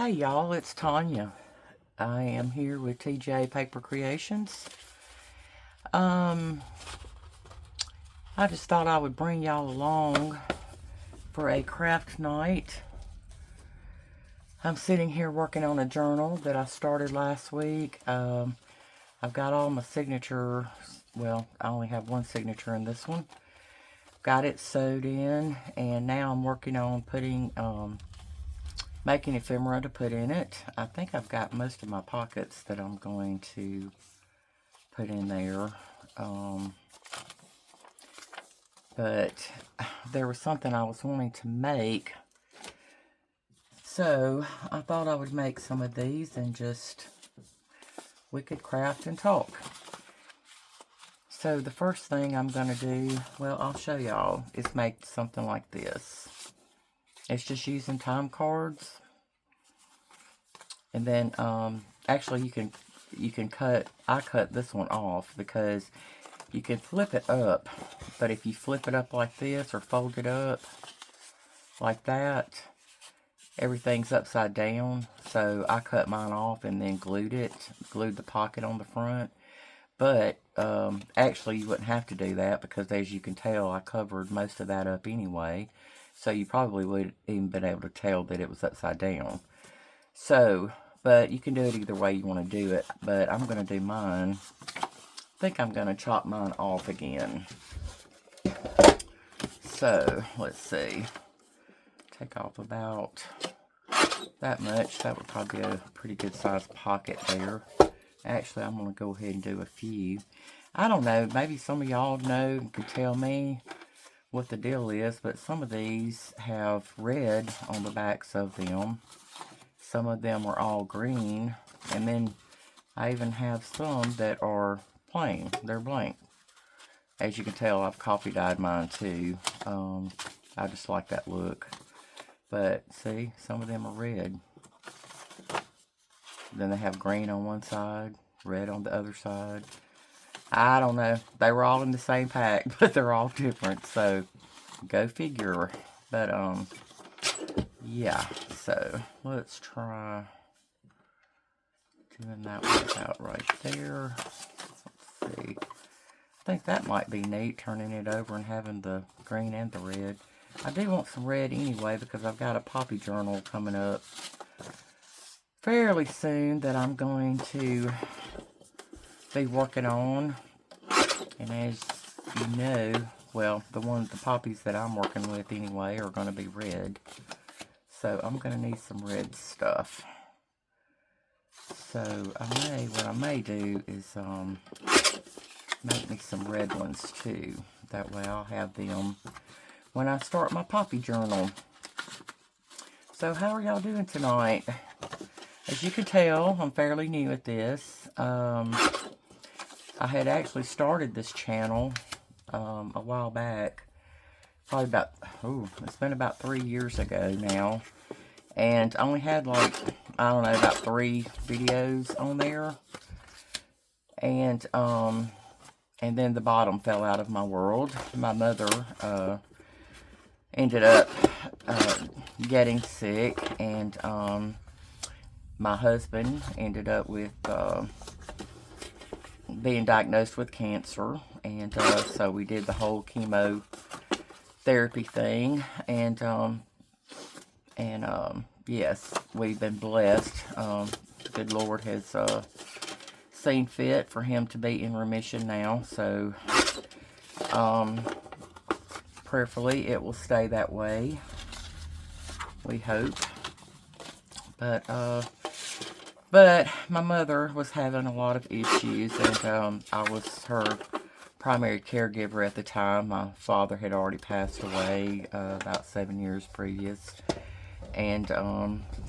Hey y'all, it's Tanya. I am here with TJ Paper Creations. Um, I just thought I would bring y'all along for a craft night. I'm sitting here working on a journal that I started last week. I've got all my signature, well, I only have one signature in this one. Got it sewed in, and now I'm working on making ephemera to put in it. I think I've got most of my pockets that I'm going to put in there. But there was something I was wanting to make. So I thought I would make some of these and we could craft and talk. So the first thing I'm going to do, well, I'll show y'all, is make something like this. It's just using time cards. And then, actually you can I cut this one off because you can flip it up. But if you flip it up like this or fold it up like that, everything's upside down. So I cut mine off and then glued the pocket on the front. But actually you wouldn't have to do that because, as you can tell, I covered most of that up anyway. So you probably wouldn't even been able to tell that it was upside down. So, but you can do it either way you want to do it. But I'm going to do mine. I think I'm going to chop mine off again. So, let's see. Take off about that much. That would probably be a pretty good sized pocket there. Actually, I'm going to go ahead and do a few. I don't know. Maybe some of y'all know and could tell me what the deal is. But some of these have red on the backs of them. Some of them are all green. And then I even have some that are plain. They're blank. As you can tell, I've coffee dyed mine too. I just like that look. But see, some of them are red. Then they have green on one side, red on the other side. I don't know. They were all in the same pack, but they're all different. So, go figure. But, yeah. So, let's try doing that one about right there. Let's see. I think that might be neat, turning it over and having the green and the red. I do want some red anyway because I've got a poppy journal coming up fairly soon that I'm going to be working on. And as you know, well, the poppies that I'm working with anyway are going to be red. So I'm going to need some red stuff. So what I may do is make me some red ones too. That way I'll have them when I start my poppy journal. So how are y'all doing tonight? As you can tell, I'm fairly new at this. I had actually started this channel a while back. Probably about, it's been about 3 years ago now. And I only had like, I don't know, about 3 videos on there. And then the bottom fell out of my world. My mother ended up getting sick, and my husband ended up with being diagnosed with cancer, and so we did the whole chemotherapy thing, and yes, we've been blessed. The good Lord has seen fit for him to be in remission now, so prayerfully it will stay that way, we hope. But my mother was having a lot of issues, and I was her primary caregiver at the time. My father had already passed away about 7 years previous, and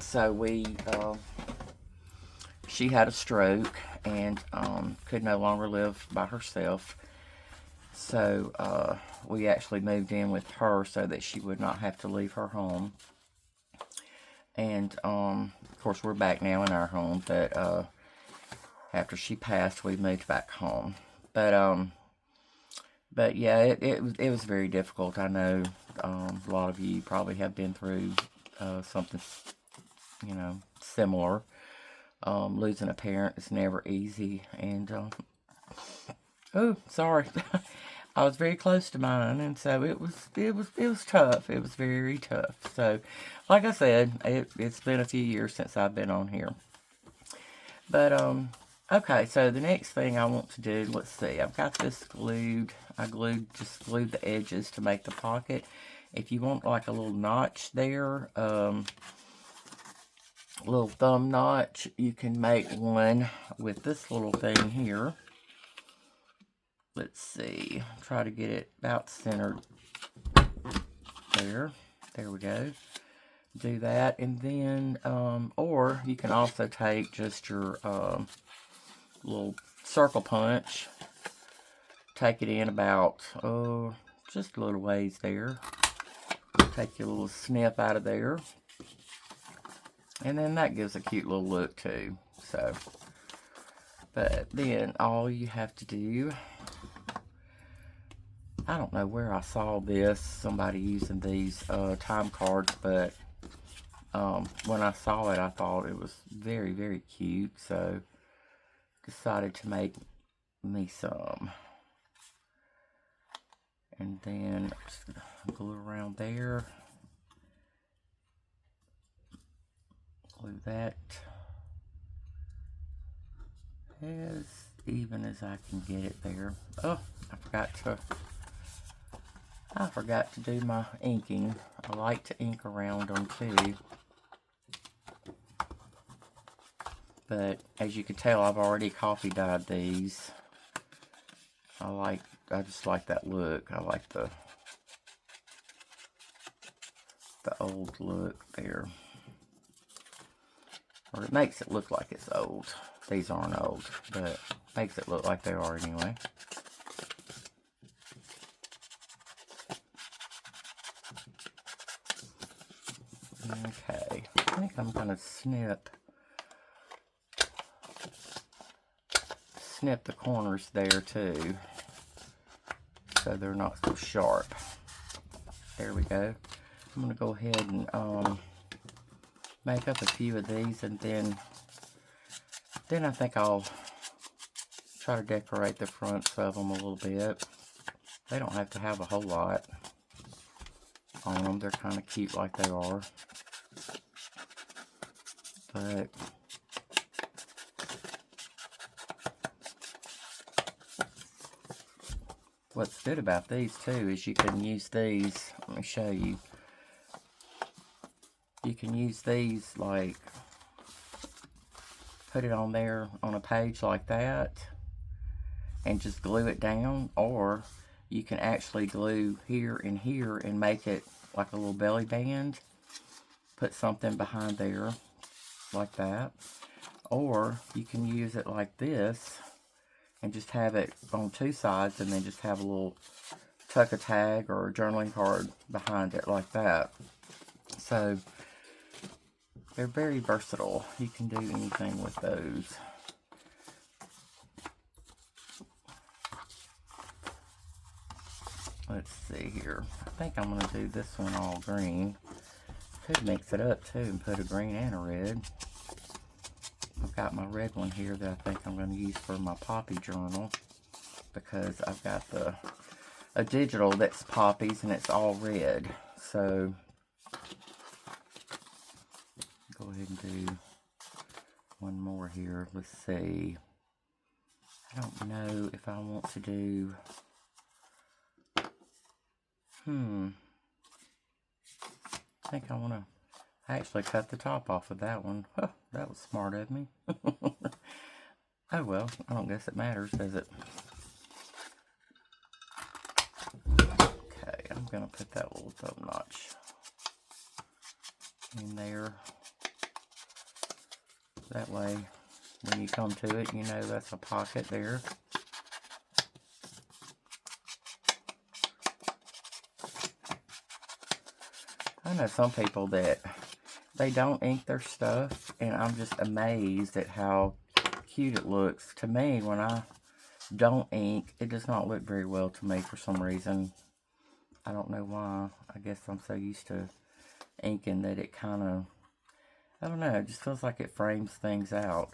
so she had a stroke and could no longer live by herself. So we actually moved in with her so that she would not have to leave her home. And of course we're back now in our home, but after she passed we moved back home. But yeah, it was very difficult. I know a lot of you probably have been through something you know, similar. Losing a parent is never easy. And, oh, sorry. I was very close to mine, and so it was tough. It was very tough. So, like I said, it's been a few years since I've been on here. But okay. So the next thing I want to do, let's see. I've got this glued. Just glued the edges to make the pocket. If you want like a little notch there, little thumb notch, you can make one with this little thing here. Let's see, try to get it about centered there. There we go. Do that, and then, or you can also take just your little circle punch, take it in about, just a little ways there. Take your little snip out of there. And then that gives a cute little look too. So, but then all you have to do, I don't know where I saw this, somebody using these time cards, but when I saw it, I thought it was very, very cute. So, decided to make me some. And then just glue around there. Glue that as even as I can get it there. Oh, I forgot to do my inking. I like to ink around them too. But as you can tell, I've already coffee dyed these. I just like that look. I like the old look there. Or it makes it look like it's old. These aren't old, but makes it look like they are anyway. Okay, I think I'm gonna snip the corners there too, so they're not so sharp. There we go. I'm gonna go ahead and make up a few of these, and then I think I'll try to decorate the fronts of them a little bit. They don't have to have a whole lot on them. They're kind of cute like they are. But what's good about these too is you can use these. Let me show you. You can use these, like, put it on there on a page like that and just glue it down, or you can actually glue here and here and make it like a little belly band. Put something behind there like that, or you can use it like this and just have it on two sides, and then just have a little tuck a tag or a journaling card behind it like that. So they're very versatile. You can do anything with those. Let's see here. I think I'm going to do this one all green. Could mix it up too and put a green and a red. I've got my red one here that I think I'm going to use for my poppy journal, because I've got a digital that's poppies and it's all red. So go ahead and do one more here. Let's see. I don't know if I want to do... I think I want to actually cut the top off of that one. Oh, that was smart of me. Oh well, I don't guess it matters, does it? Okay, I'm going to put that little thumb notch in there. That way, when you come to it, you know that's a pocket there. I know some people that they don't ink their stuff, and I'm just amazed at how cute it looks. To me, when I don't ink, it does not look very well to me for some reason. I don't know why. I guess I'm so used to inking that it kind of, I don't know, it just feels like it frames things out.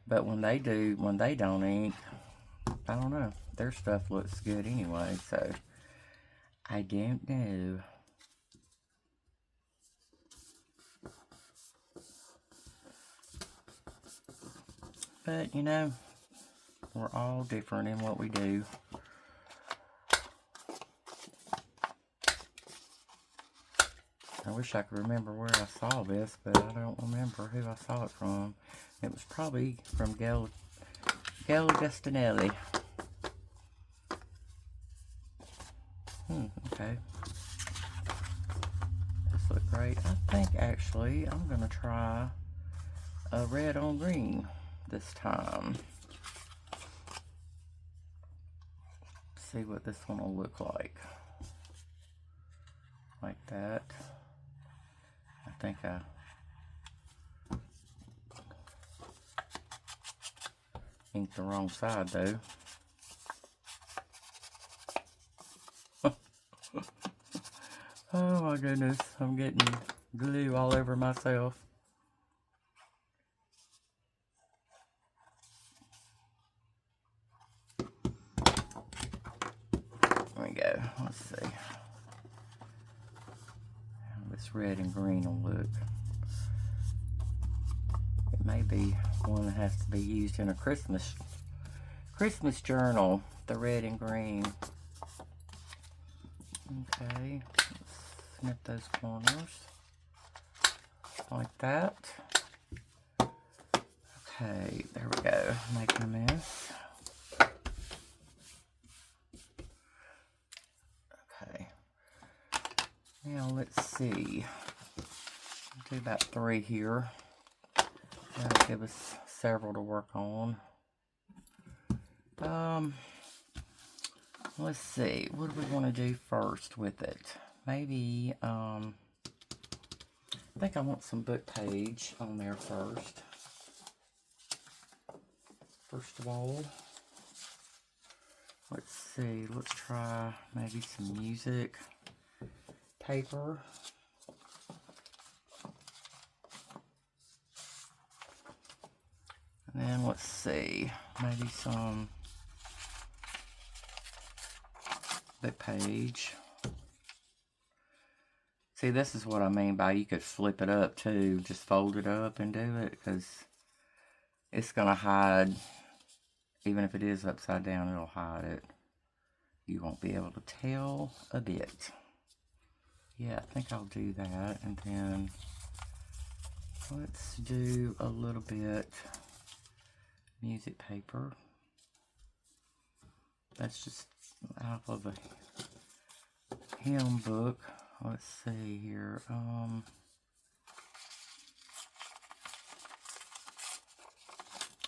But when they don't ink, I don't know, their stuff looks good anyway, so I don't know. But, you know, we're all different in what we do. I wish I could remember where I saw this, but I don't remember who I saw it from. It was probably from Gail Destinelli. Okay. This looks great. I think, actually, I'm going to try a red on green this time. See what this one will look like. Like that. I think I inked the wrong side though. Oh my goodness, I'm getting glue all over myself. There we go, let's see how this red and green will look. It may be one that has to be used in a Christmas journal, the red and green. Okay, let's snip those corners like that. Okay, there we go, making a mess. Okay, now let's see, do about 3 here. That'll give us several to work on. Let's see, what do we want to do first with it? Maybe, I think I want some book page on there first. First of all, let's see, let's try maybe some music paper. And then let's see, maybe some book page. See, this is what I mean by you could flip it up too, just fold it up and do it, because it's going to hide, even if it is upside down, it'll hide it. You won't be able to tell a bit. Yeah, I think I'll do that, and then let's do a little bit music paper. That's just out of a hymn book. Let's see here. I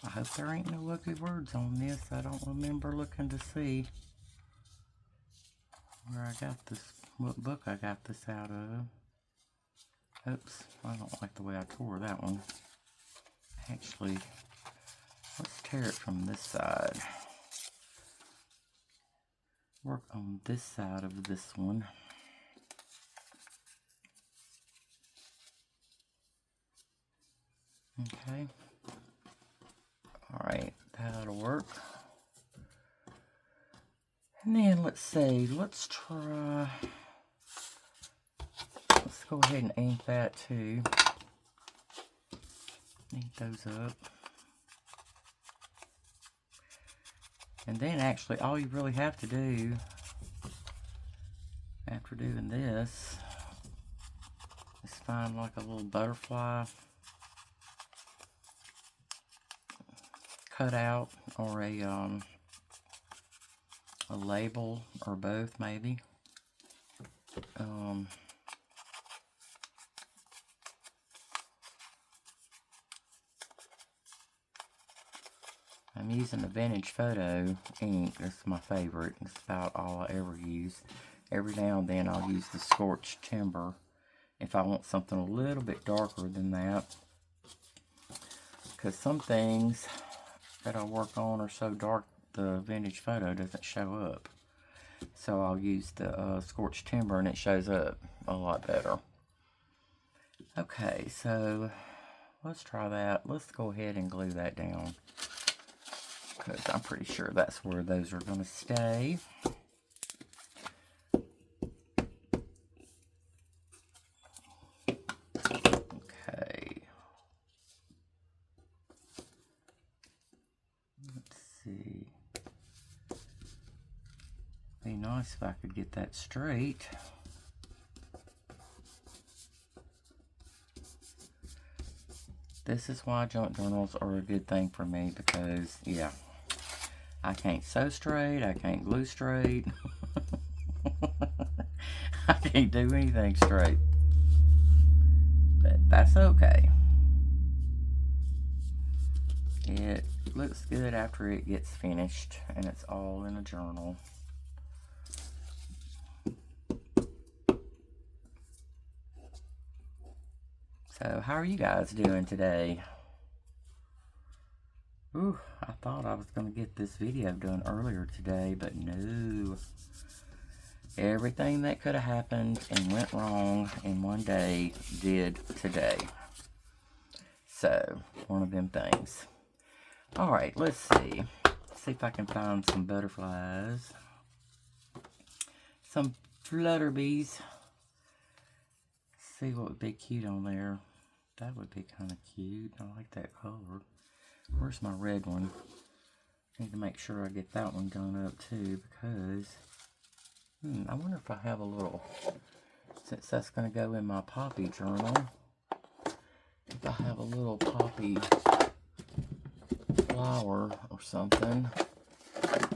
hope there ain't no ugly words on this. I don't remember looking to see where I got this, what book I got this out of. Oops, I don't like the way I tore that one. Actually, let's tear it from this side. Work on this side of this one. Okay. Alright, that'll work. And then let's see, let's go ahead and ink that too. Ink those up. And then actually all you really have to do after doing this is find like a little butterfly cut out, or a label, or both maybe. I'm using the Vintage Photo ink. That's my favorite. It's about all I ever use. Every now and then I'll use the Scorched Timber if I want something a little bit darker than that, because some things that I work on are so dark the Vintage Photo doesn't show up. So I'll use the Scorched Timber and it shows up a lot better. Okay, so let's try that. Let's go ahead and glue that down, because I'm pretty sure that's where those are going to stay. Okay. Let's see. Be nice if I could get that straight. This is why junk journals are a good thing for me, because, yeah, I can't sew straight, I can't glue straight, I can't do anything straight, but that's okay. It looks good after it gets finished, and it's all in a journal. So, how are you guys doing today? Ooh, I thought I was going to get this video done earlier today, but no. Everything that could have happened and went wrong in one day did today. So, one of them things. Alright, let's see. See if I can find some butterflies. Some flutterbees. See what would be cute on there. That would be kind of cute. I like that color. Where's my red one? I need to make sure I get that one done up too, because I wonder if I have a little, since that's going to go in my poppy journal, if I have a little poppy flower or something.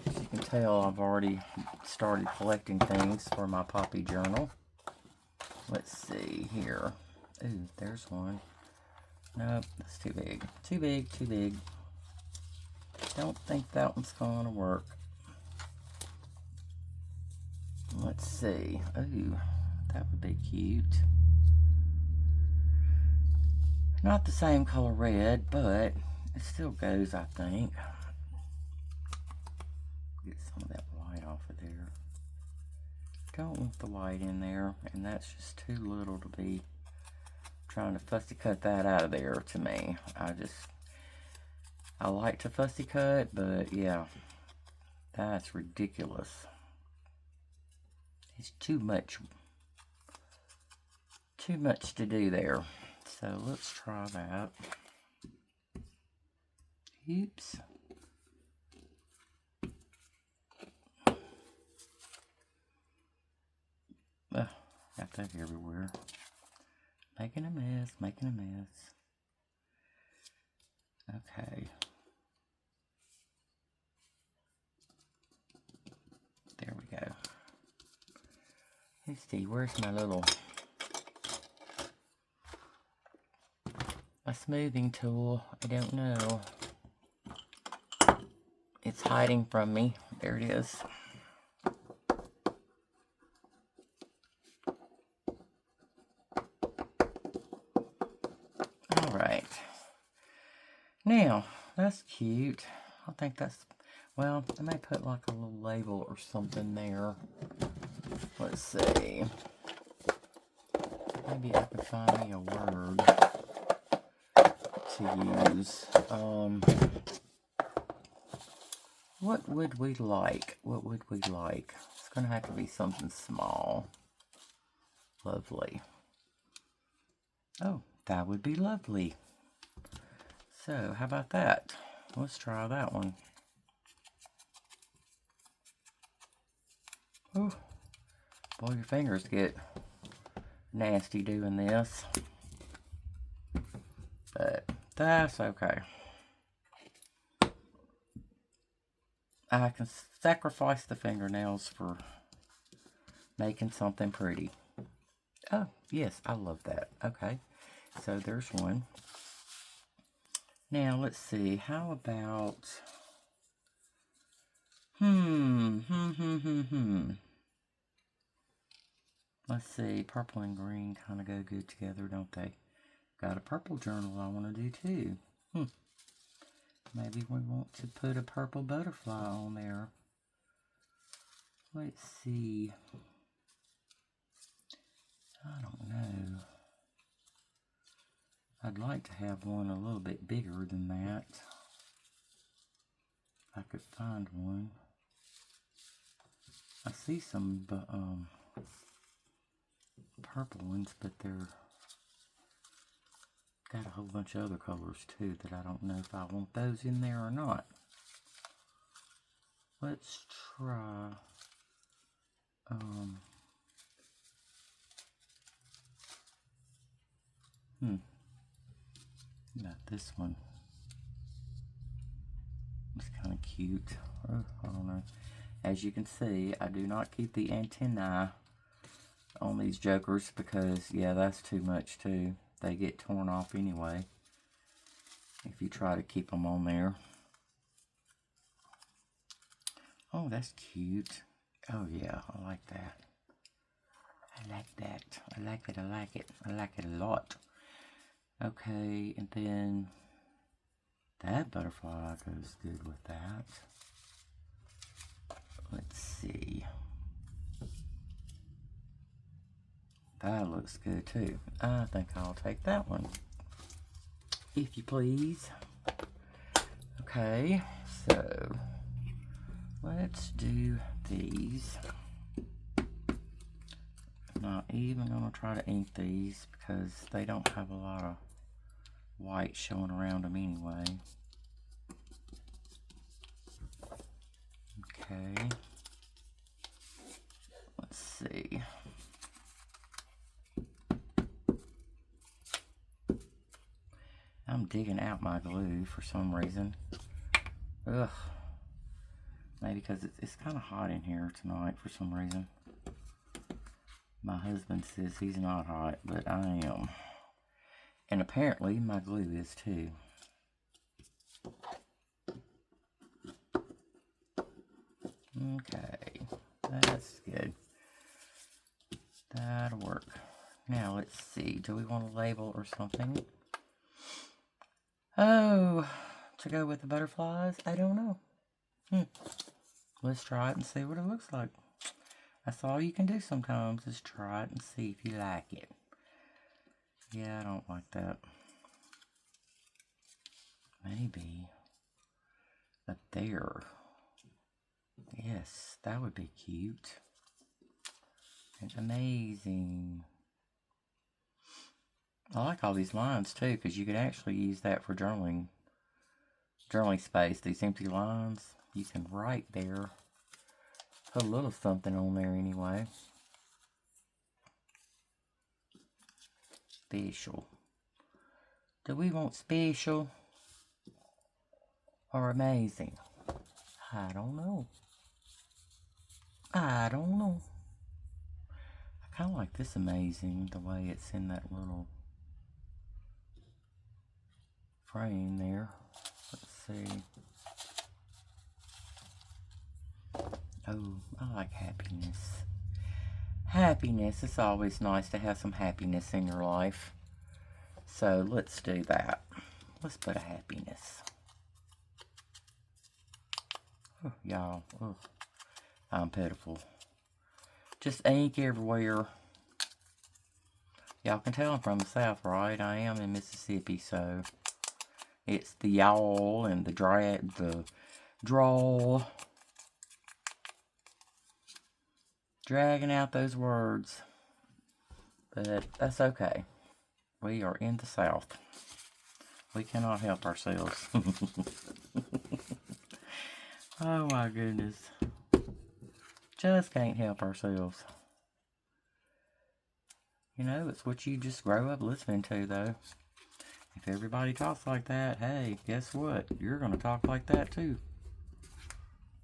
As you can tell, I've already started collecting things for my poppy journal. Let's see here. Ooh, there's one. Nope, that's too big. Too big, too big. Don't think that one's gonna work. Let's see. Ooh, that would be cute. Not the same color red, but it still goes, I think. Get some of that white off of there. Don't want the white in there, and that's just too little to be trying to fussy cut that out of there to me. I like to fussy cut, but yeah, that's ridiculous. It's too much to do there. So let's try that. Oops. Got that everywhere. Making a mess, making a mess. Okay. There we go. Let's see, where's my smoothing tool? I don't know. It's hiding from me. There it is. Alright. Now, that's cute. I think that's, well, I may put like a little label or something there. Let's see. Maybe I can find me a word to use. What would we like? What would we like? It's going to have to be something small. Lovely. Oh, that would be lovely. So, how about that? Let's try that one. Oh, boy, your fingers get nasty doing this. But that's okay. I can sacrifice the fingernails for making something pretty. Oh, yes, I love that. Okay, so there's one. Now, let's see. How about... Let's see. Purple and green kind of go good together, don't they? Got a purple journal I want to do, too. Maybe we want to put a purple butterfly on there. Let's see. I don't know. I'd like to have one a little bit bigger than that. If I could find one. I see some purple ones, but they're got a whole bunch of other colors too that I don't know if I want those in there or not. Let's try got this one. It's kind of cute. Oh, I don't know. As you can see, I do not keep the antennae on these jokers because, yeah, that's too much too. They get torn off anyway if you try to keep them on there. Oh, that's cute. Oh, yeah, I like that. I like that. I like it, I like it. I like it a lot. Okay, and then that butterfly goes good with that. Let's see. That looks good too. I think I'll take that one, if you please. Okay, so let's do these. I'm not even going to try to ink these because they don't have a lot of white showing around them anyway. Okay. Let's see. I'm digging out my glue for some reason. Ugh. Maybe because it's kind of hot in here tonight for some reason. My husband says he's not hot, but I am. And apparently my glue is too. Okay, that's good. That'll work. Now let's see, do we want a label or something? Oh, to go with the butterflies? I don't know. Let's try it and see what it looks like. That's all you can do sometimes, is try it and see if you like it. Yeah, I don't like that. Maybe. But there. Yes, that would be cute. It's amazing. I like all these lines too, because you could actually use that for journaling space. These empty lines, you can write there. Put a little something on there anyway. Special. Do we want special or amazing? I don't know. I don't know. I kind of like this amazing, the way it's in that little frame there. Let's see. Oh, I like happiness. Happiness. It's always nice to have some happiness in your life. So let's do that. Let's put a happiness. Oh, y'all. Oh, I'm pitiful. Just ink everywhere. Y'all can tell I'm from the South, right? I am in Mississippi, so it's the y'all and the draw. Dragging out those words. But that's okay. We are in the South. We cannot help ourselves. Oh my goodness. Just can't help ourselves. You know, it's what you just grow up listening to, though. If everybody talks like that, hey, guess what? You're going to talk like that, too.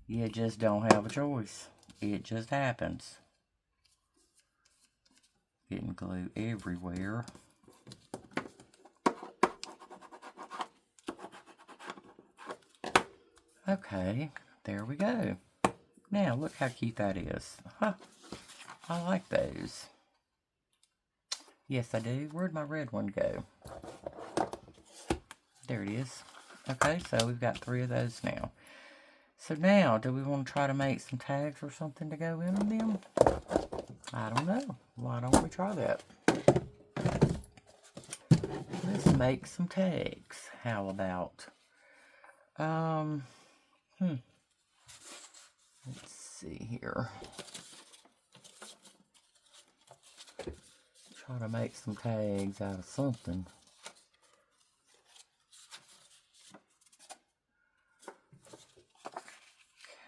You just don't have a choice. It just happens. Getting glue everywhere. Okay, there we go. Now, look how cute that is. Huh, I like those. Yes, I do. Where'd my red one go? There it is. Okay, so we've got 3 of those now. So now, do we want to try to make some tags or something to go in them? I don't know. Why don't we try that? let's make some tags. How about, let's see here. Try to make some tags out of something.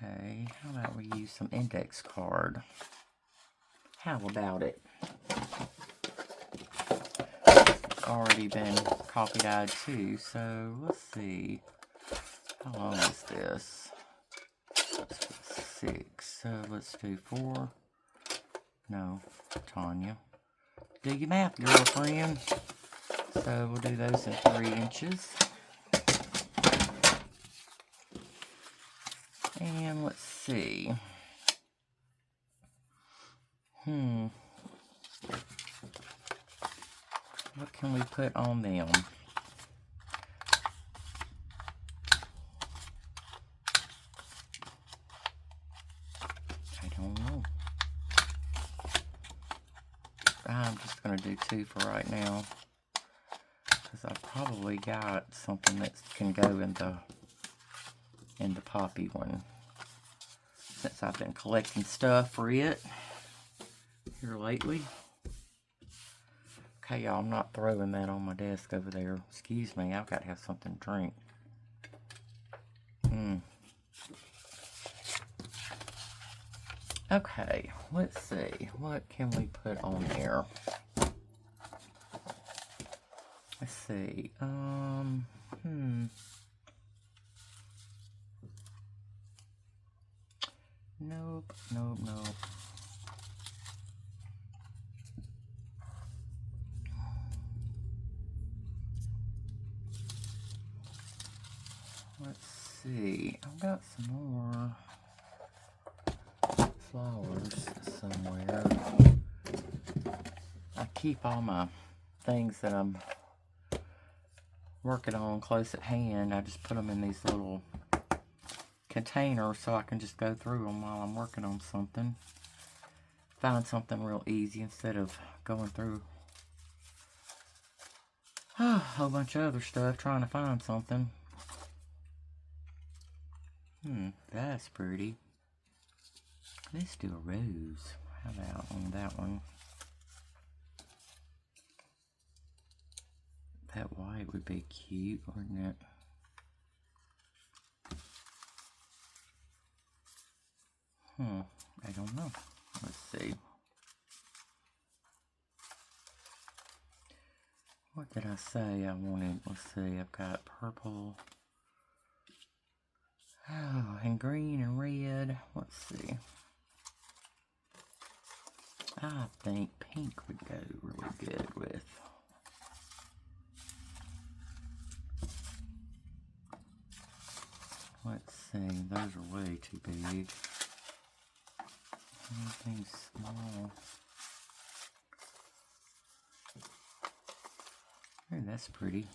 Okay, how about we use some index card? How about it? It's already been coffee-dyed too, so let's see. How long is this? 6, so let's do 4. No, Tanya. Do your math, girlfriend. So we'll do those in 3 inches. And let's see. What can we put on them? I don't know. I'm just going to do 2 for right now. Because I've probably got something that can go in the poppy one. Since I've been collecting stuff for it here lately. Okay, y'all, I'm not throwing that on my desk over there. Excuse me, I've got to have something to drink. Okay, let's see. What can we put on there? Let's see. Nope. Let's see. I've got some more flowers somewhere. I keep all my things that I'm working on close at hand. I just put them in these little containers so I can just go through them while I'm working on something. Find something real easy instead of going through a whole bunch of other stuff trying to find something. That's pretty. Let's do a rose. How about on that one? That white would be cute, wouldn't it? I don't know. Let's see. What did I say I wanted? Let's see. I've got purple. Oh, and green and red. Let's see. I think pink would go really good with. Let's see. Those are way too big. Anything small. Oh, that's pretty.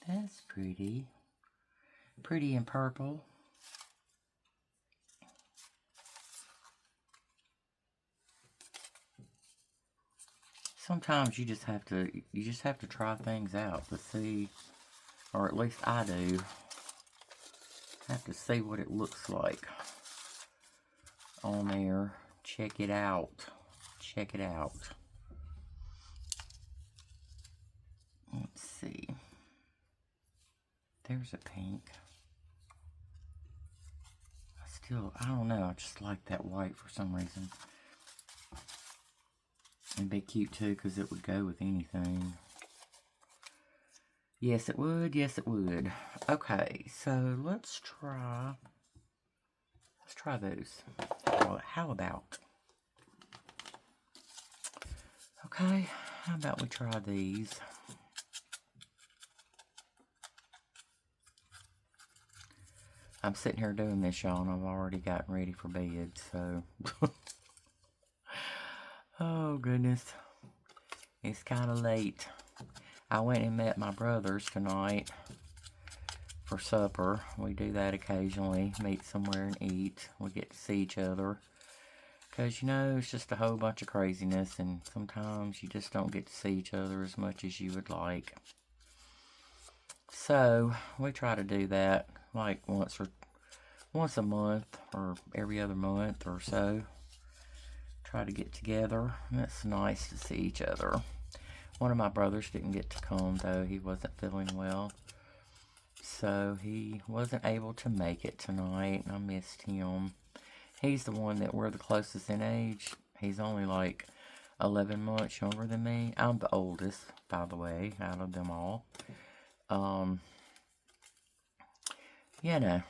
That's pretty. Pretty in purple. Sometimes you just have to try things out to see, or at least I do. Have to see what it looks like on there. Check it out. Check it out. Let's see. There's a pink. I don't know, I just like that white for some reason. It'd be cute too, because it would go with anything. Yes, it would. Yes, it would. Okay, so let's try those. How about? Okay, how about we try these? I'm sitting here doing this, y'all, and I've already gotten ready for bed, so. Oh, goodness. It's kind of late. I went and met my brothers tonight for supper. We do that occasionally, meet somewhere and eat. We get to see each other. Because, you know, it's just a whole bunch of craziness, and sometimes you just don't get to see each other as much as you would like. So, we try to do that like once a month or every other month or so. Try to get together, and it's nice to see each other. One of my brothers didn't get to come, though. He wasn't feeling well. So, he wasn't able to make it tonight. I missed him. He's the one that we're the closest in age. He's only like 11 months younger than me. I'm the oldest, by the way, out of them all. You know,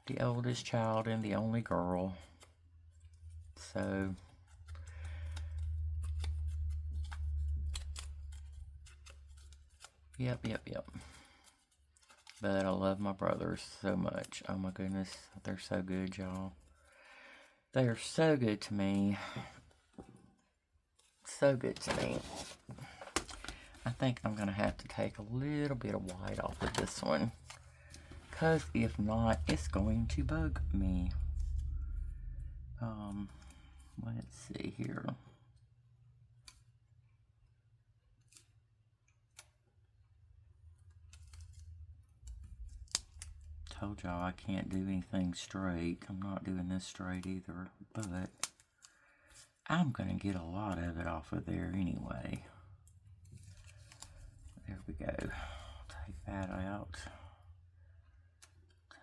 the oldest child and the only girl. So, yep. But I love my brothers so much. Oh my goodness, they're so good, y'all. They are so good to me. So good to me. I think I'm going to have to take a little bit of white off of this one. Because if not, it's going to bug me. Let's see here. Told y'all I can't do anything straight. I'm not doing this straight either, but I'm going to get a lot of it off of there anyway. There we go. Take that out.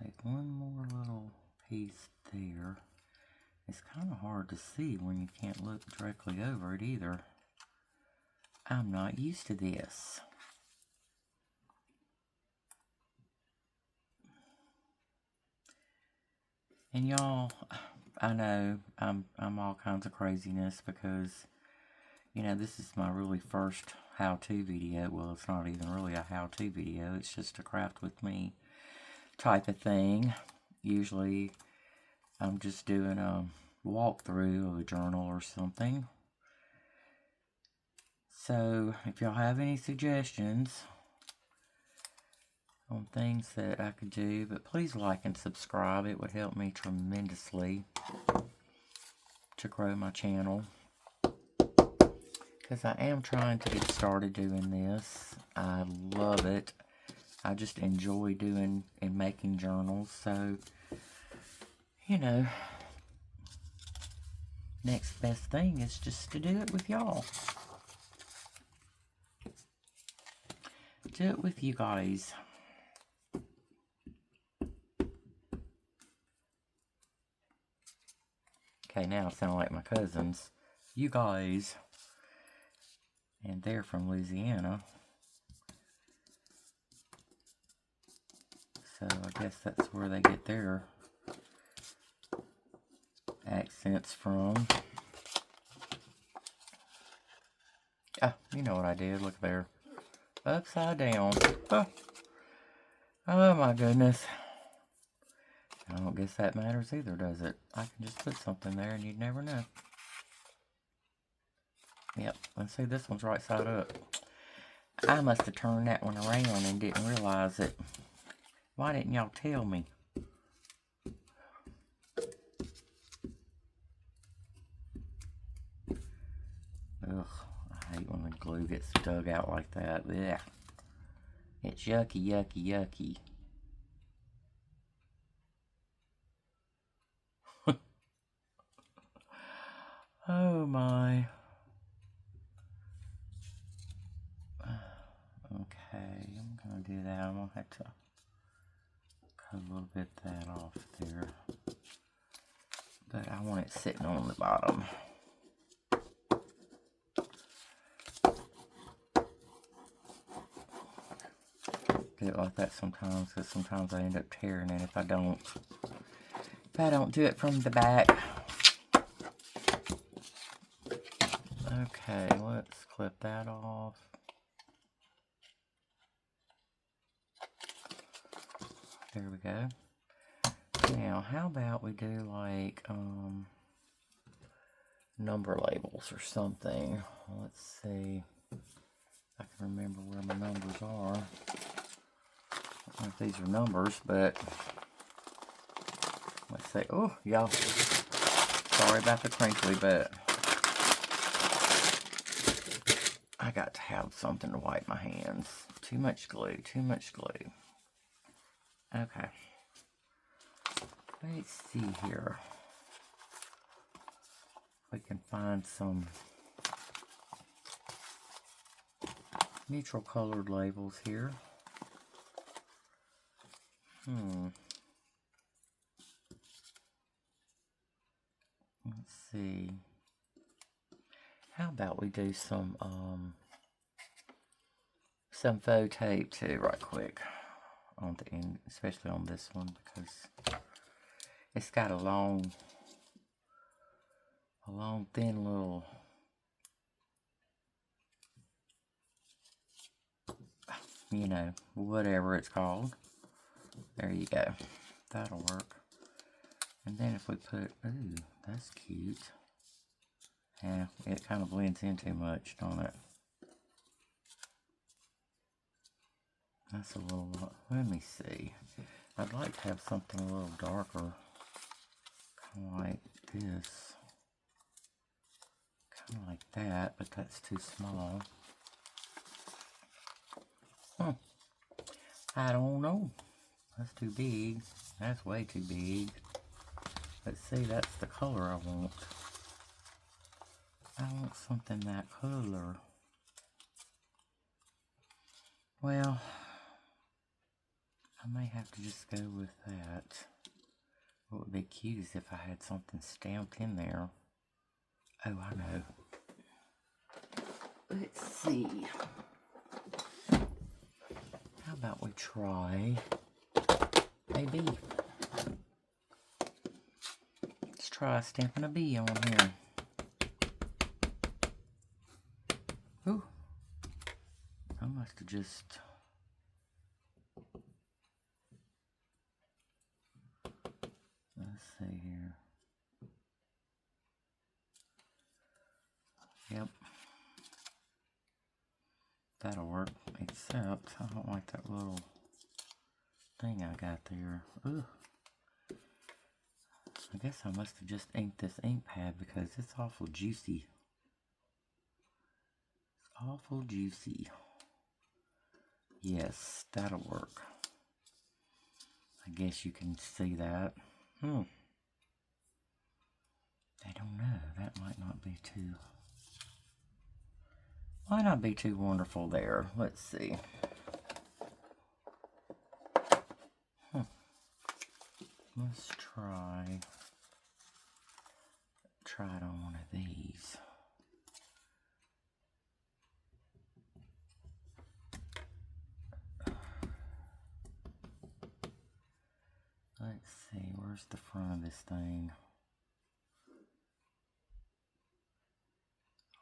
Take one more little piece there. It's kind of hard to see when you can't look directly over it either. I'm not used to this. And y'all, I know I'm all kinds of craziness because, you know, this is my really first how-to video. Well, it's not even really a how-to video. It's just a craft with me type of thing. Usually, I'm just doing a walkthrough of a journal or something. So, if y'all have any suggestions on things that I could do, but please like and subscribe. It would help me tremendously to grow my channel, because I am trying to get started doing this. I love it. I just enjoy doing and making journals. So, you know, next best thing is just to do it with y'all. Do it with you guys. Okay, now I sound like my cousins. You guys. And they're from Louisiana. So I guess that's where they get their accents from. Ah, you know what I did. Look there. Upside down. Oh my goodness. I don't guess that matters either, does it? I can just put something there and you'd never know. Yep, let's see, this one's right side up. I must have turned that one around and didn't realize it. Why didn't y'all tell me? Ugh, I hate when the glue gets dug out like that. Yeah, it's yucky, yucky, yucky. Oh my. Okay, I'm gonna do that. I'm gonna have to cut a little bit of that off there. But I want it sitting on the bottom. Do it like that sometimes, because sometimes I end up tearing it if I don't do it from the back. Okay, let's clip that off. There we go. Now, how about we do like number labels or something? Let's see. I can remember where my numbers are. I don't know if these are numbers, but let's see. Oh, y'all. Sorry about the crinkly, but I got to have something to wipe my hands. Too much glue, too much glue. Okay. Let's see here. We can find some neutral colored labels here. Let's see. How about we do some faux tape too, right quick, on the end, especially on this one, because it's got a long thin little, you know, whatever it's called. There you go. That'll work. And then if we put, ooh, that's cute. Yeah, it kind of blends in too much, don't it? That's a little, let me see. I'd like to have something a little darker, kind of like this. Kind of like that, but that's too small. I don't know. That's too big. That's way too big. Let's see, that's the color I want. I want something that color. Well, I may have to just go with that. What would be cute is if I had something stamped in there. Oh, I know. Let's see. How about we try a bee? Let's try stamping a bee on here. Ooh. I must have just... Let's see here. Yep. That'll work, except I don't like that little thing I got there. Ooh. I guess I must have just inked this ink pad because it's awful juicy. It's awful juicy. Yes, that'll work. I guess you can see that. I don't know. That might not be too... Might not be too wonderful there. Let's see. Let's try it on one of these. Let's see, where's the front of this thing?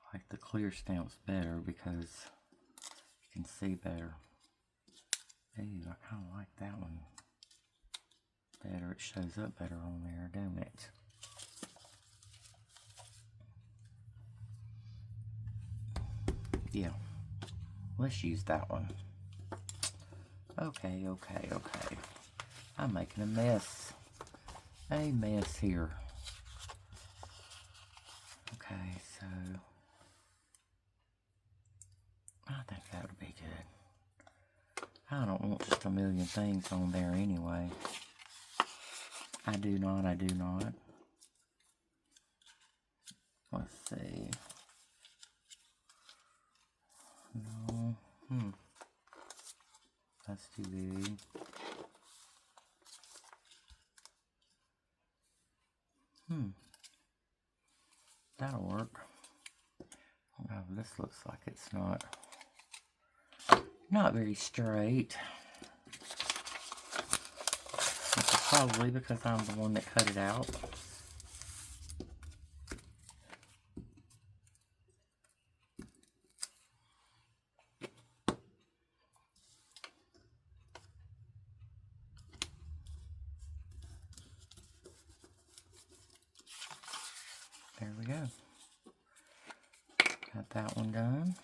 I like the clear stamps better because you can see better. Ooh, I kind of like that one better. It shows up better on there, don't it? Yeah, let's use that one. Okay. I'm making a mess. A mess here. Okay, so I think that would be good. I don't want just a million things on there anyway. I do not. Let's see. No. That's too big. That'll work. Oh, this looks like it's not very straight. It's probably because I'm the one that cut it out. There we go. Got that one done.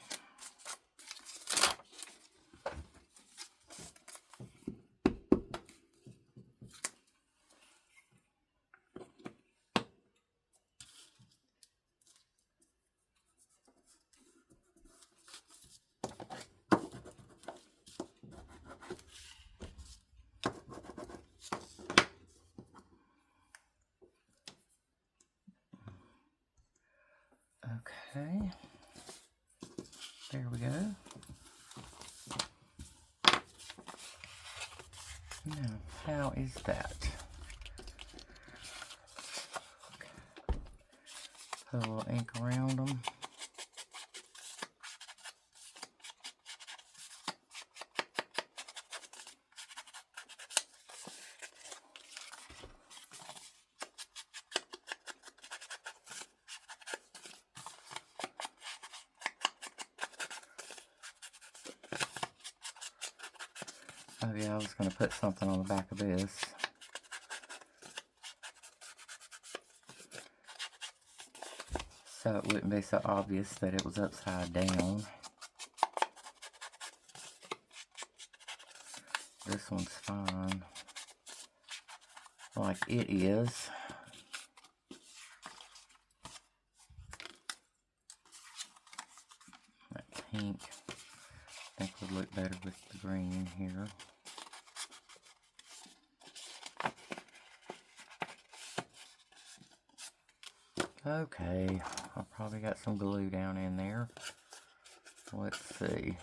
Okay. There we go. Now, how is that? Okay. Put a little ink around them. Oh yeah, I was going to put something on the back of this. So it wouldn't be so obvious that it was upside down. This one's fine. Like it is. That pink, I think would look better with the green here. Okay, I probably got some glue down in there. Let's see.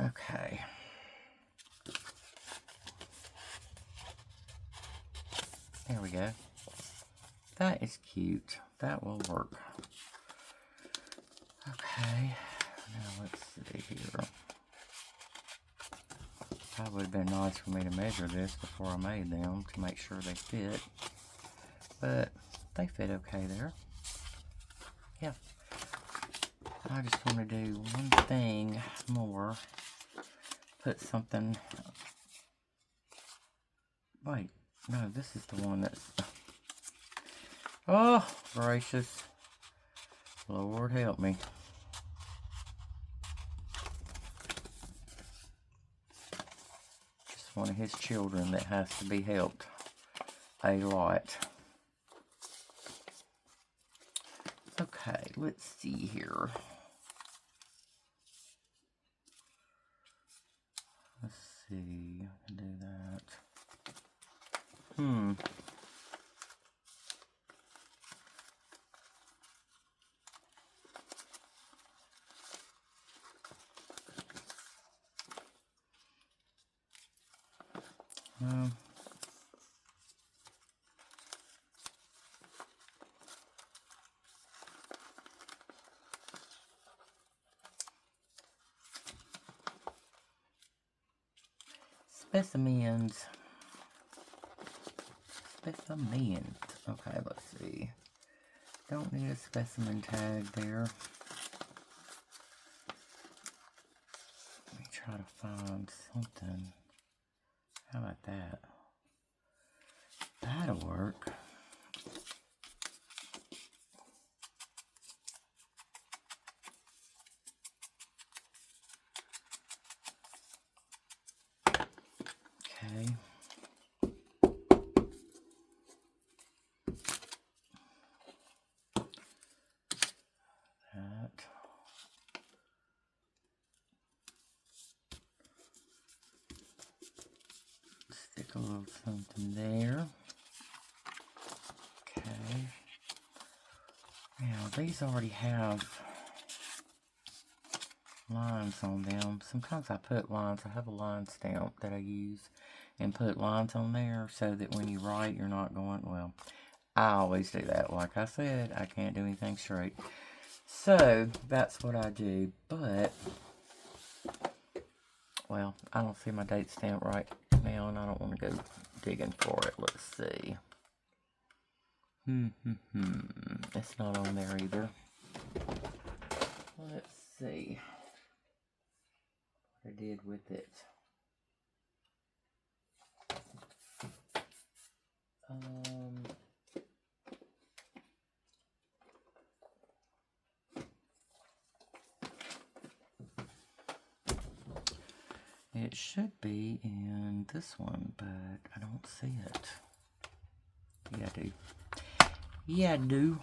Okay. There we go. That is cute. That will work. Okay. Now let's see here. That would have been nice for me to measure this before I made them to make sure they fit. But they fit okay there. Yeah. I just want to do one thing more. Put something. Wait. No, this is the one that's. Oh, gracious. Lord help me. Just one of his children that has to be helped a lot. Okay, let's see here. Let's see. I can do that. Specimens. Specimen. Okay, let's see. Don't need a specimen tag there. Let me try to find something. How about that? That'll work. Okay. That. Stick a little something there. Okay. Now these already have lines on them. Sometimes I put lines. I have a line stamp that I use and put lines on there so that when you write you're not going, well, I always do that. Like I said, I can't do anything straight. So that's what I do. But, well, I don't see my date stamp right now and I don't want to go digging for it. Let's see. It's not on there either. Let's see what I did with it. It should be in this one, but I don't see it. Yeah, I do. Yeah, I do.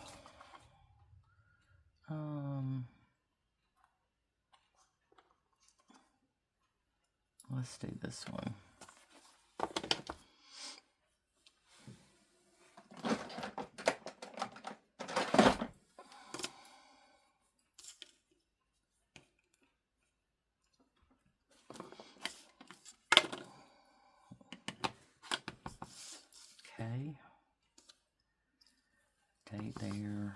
Let's do this one. date there.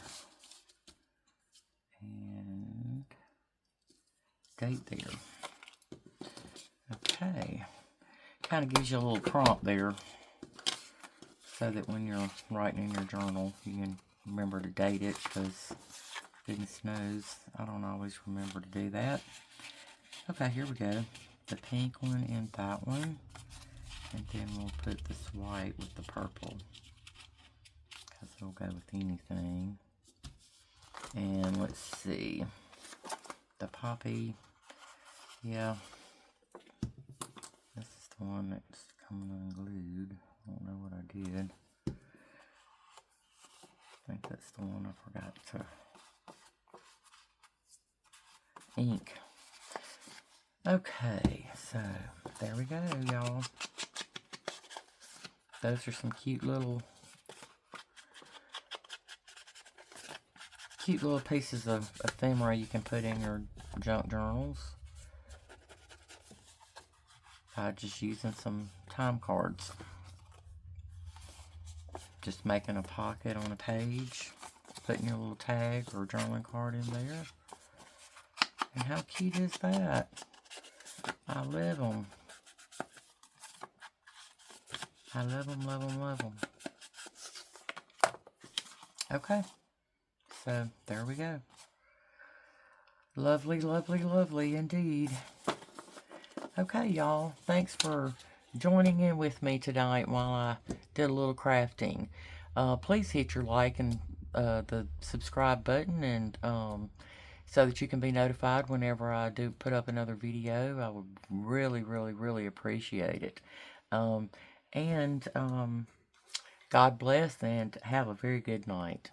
And date there. Okay. Kind of gives you a little prompt there, so that when you're writing in your journal, you can remember to date it, because goodness knows I don't always remember to do that. Okay, here we go. The pink one and that one. And then we'll put this white with the purple, because it'll go with anything. And let's see. The poppy. Yeah. This is the one that's coming unglued. I don't know what I did. I think that's the one I forgot to ink. Okay, so there we go, y'all. Those are some cute little pieces of ephemera you can put in your junk journals by just using some time cards. Just making a pocket on a page, putting your little tag or journaling card in there. And how cute is that? I love them. I love them, love them, love them. Okay, so there we go. Lovely, lovely, lovely indeed. Okay, y'all, thanks for joining in with me tonight while I did a little crafting. Please hit your like and the subscribe button, and so that you can be notified whenever I do put up another video. I would really, really, really appreciate it. God bless, and have a very good night.